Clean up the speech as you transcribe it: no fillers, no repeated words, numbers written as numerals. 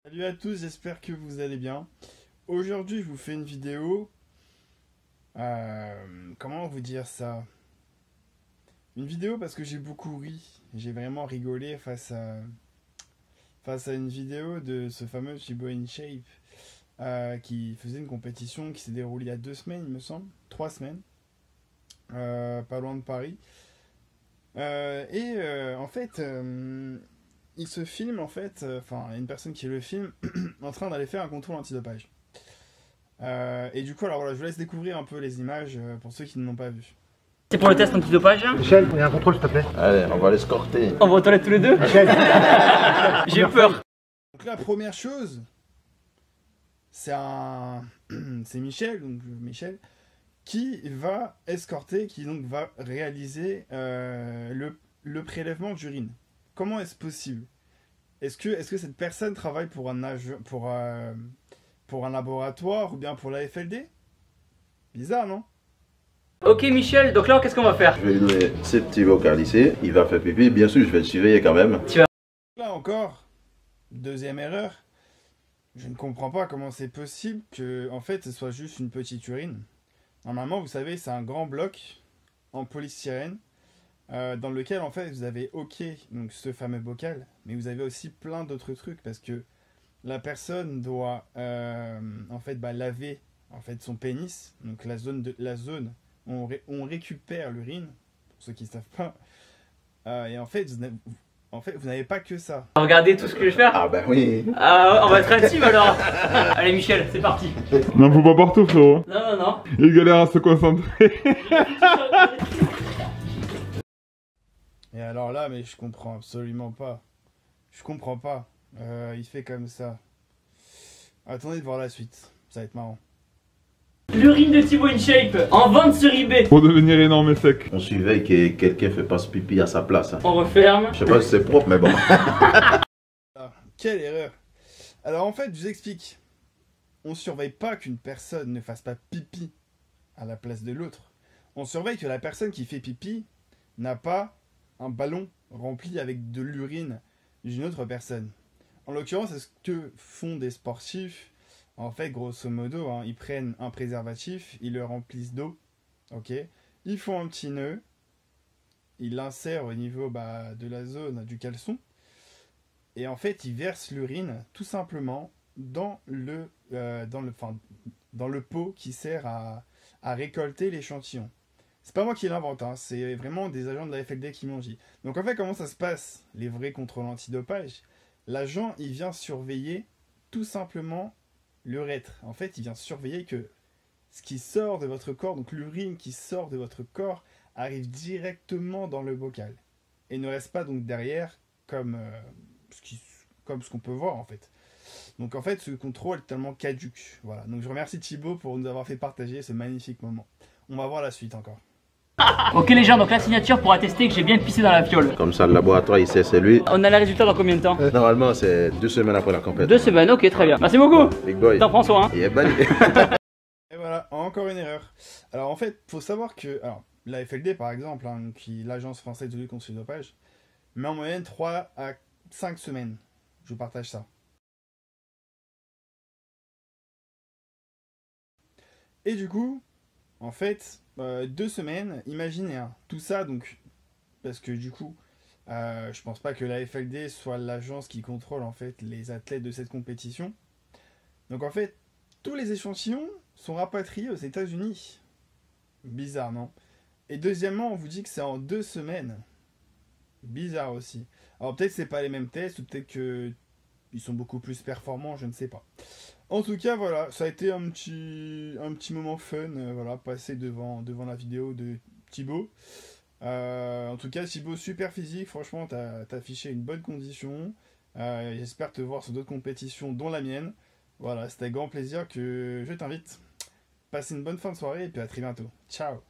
Salut à tous, j'espère que vous allez bien. Aujourd'hui, je vous fais une vidéo. Comment vous dire ça? Une vidéo parce que j'ai beaucoup ri. J'ai vraiment rigolé face à une vidéo de ce fameux Chibo InShape qui faisait une compétition qui s'est déroulée il y a 2 semaines, il me semble. 3 semaines. Pas loin de Paris. En fait, il se filme en fait, enfin, une personne qui le filme en train d'aller faire un contrôle antidopage. Et du coup, alors voilà, je vous laisse découvrir un peu les images pour ceux qui ne l'ont pas vu. C'est pour le test antidopage. Michel, il y a un contrôle s'il te plaît. Allez, on va l'escorter. On va aux toilettes tous les deux. Michel, J'ai peur. Donc la première chose, c'est c'est Michel, donc qui va escorter, qui donc va réaliser le prélèvement d'urine. Comment est-ce possible? Est-ce que cette personne travaille pour pour un laboratoire ou bien pour la FLD? Bizarre, non? Ok Michel, donc là qu'est-ce qu'on va faire? Je vais lui donner ces petits vocales ici. Il va faire pipi. Bien sûr, je vais le surveiller quand même. Là encore, deuxième erreur. Je ne comprends pas comment c'est possible que en fait ce soit juste une petite urine. Normalement, vous savez, c'est un grand bloc en polystyrène dans lequel en fait vous avez donc ce fameux bocal, mais vous avez aussi plein d'autres trucs parce que la personne doit en fait laver en fait son pénis, donc la zone où on récupère l'urine, pour ceux qui ne savent pas. Et en fait, vous n'avez pas que ça. Regardez tout ce que je vais faire. Ah ben oui. On va être intime alors. Allez Michel, c'est parti. Non, faut pas partout, frérot. Non, non, non. Il galère à se concentrer. Et alors là, mais je comprends absolument pas. Je comprends pas. Il fait comme ça. Attendez de voir la suite. Ça va être marrant. L'urine de Chibo InShape en vente sur eBay. Pour devenir énorme et sec. On surveille que quelqu'un fait pas ce pipi à sa place. Hein. On referme. Je sais pas si c'est propre, mais bon. Ah, quelle erreur. Alors en fait, je vous explique. On surveille pas qu'une personne ne fasse pas pipi à la place de l'autre. On surveille que la personne qui fait pipi n'a pas un ballon rempli avec de l'urine d'une autre personne. En l'occurrence, c'est ce que font des sportifs. En fait, grosso modo, hein, ils prennent un préservatif, ils le remplissent d'eau, ok. Ils font un petit nœud, ils l'insèrent au niveau de la zone du caleçon, et en fait, ils versent l'urine tout simplement dans le pot qui sert à récolter l'échantillon. C'est pas moi qui l'invente, hein, c'est vraiment des agents de la FLD qui m'ont dit. Donc en fait, comment ça se passe, les vrais contrôles antidopage? L'agent, il vient surveiller tout simplement l'urètre. En fait, il vient surveiller que ce qui sort de votre corps, donc l'urine qui sort de votre corps, arrive directement dans le bocal. Et ne reste pas donc derrière comme ce qu'on peut voir en fait. Donc en fait, ce contrôle est tellement caduque. Voilà. Donc je remercie Thibaut pour nous avoir fait partager ce magnifique moment. On va voir la suite encore. Ok les gens, donc la signature pour attester que j'ai bien pissé dans la fiole. Comme ça, le laboratoire, il sait c'est lui. On a les résultats dans combien de temps? Normalement, c'est 2 semaines après la compétition. 2 semaines, ok très bien. Merci beaucoup. Big boy. T'en prends soin. Il est banni. Et voilà, encore une erreur. Alors en fait, faut savoir que la FLD par exemple, hein, l'Agence française de lutte contre le dopage, met en moyenne 3 à 5 semaines. Je vous partage ça. Et du coup, en fait, 2 semaines, imaginez, hein, tout ça, donc, parce que du coup, je pense pas que la FLD soit l'agence qui contrôle en fait les athlètes de cette compétition. Donc en fait, tous les échantillons sont rapatriés aux États-Unis. Bizarre, non? Et deuxièmement, on vous dit que c'est en 2 semaines. Bizarre aussi. Alors peut-être que c'est pas les mêmes tests, ou peut-être que ils sont beaucoup plus performants, je ne sais pas. En tout cas, voilà, ça a été un petit moment fun, voilà, passé devant la vidéo de Thibaut. En tout cas, Thibaut, super physique, franchement, t'as affiché une bonne condition. J'espère te voir sur d'autres compétitions, dont la mienne. Voilà, c'était avec grand plaisir que je t'invite. Passez une bonne fin de soirée et puis à très bientôt. Ciao!